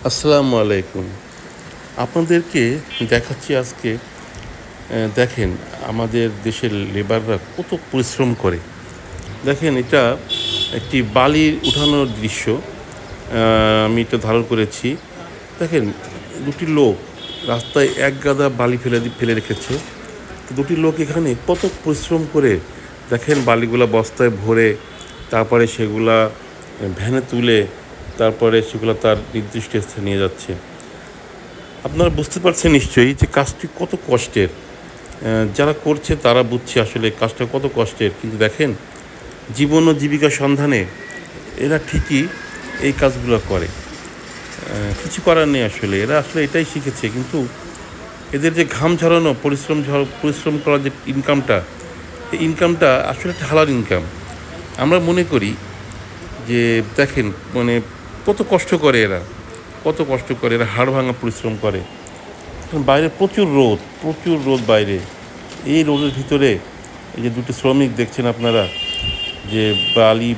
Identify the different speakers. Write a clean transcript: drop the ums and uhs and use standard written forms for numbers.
Speaker 1: আসসালামু আলাইকুম। আপনাদেরকে দেখাচ্ছি আজকে দেখেন আমাদের দেশের লেবাররা কত পরিশ্রম করে। দেখেন এটা একটি বালি উঠানোর দৃশ্য। আমি এটা ধারণ করেছি। দেখেন ২ টি লোক রাস্তায় এক গাদা বালি ফেলে রেখেছে। তো ২ টি লোক এখানে কত পরিশ্রম করে দেখেন বালিগুলা বস্তায় ভরে তারপরে সেগুলা ভ্যানে তুলে তারপরে সেগুলা তার নির্দিষ্ট স্থানে নিয়ে যাচ্ছে। আপনারা বুঝতে পারছেন নিশ্চয়ই যে কাজটি কত কষ্টের। যারা করছে তারা বুঝছে আসলে কাজটা কত কষ্টের। কিন্তু দেখেন জীবন ও জীবিকার সন্ধানে এরা ঠিকই এই কাজগুলো করে। কিছু করার নেই আসলে। এরা আসলে এটাই শিখেছে। কিন্তু এদের যে ঘাম ঝরানো পরিশ্রম করার যে ইনকামটা, এই ইনকামটা আসলে একটা হালাল ইনকাম। আমরা মনে করি যে দেখেন মানে কত কষ্ট করে এরা, কত কষ্ট করে এরা হাড় ভাঙা পরিশ্রম করে। বাইরে প্রচুর রোদ বাইরে। এই রোদের ভিতরে এই যে ২টি শ্রমিক দেখছেন আপনারা যে বালি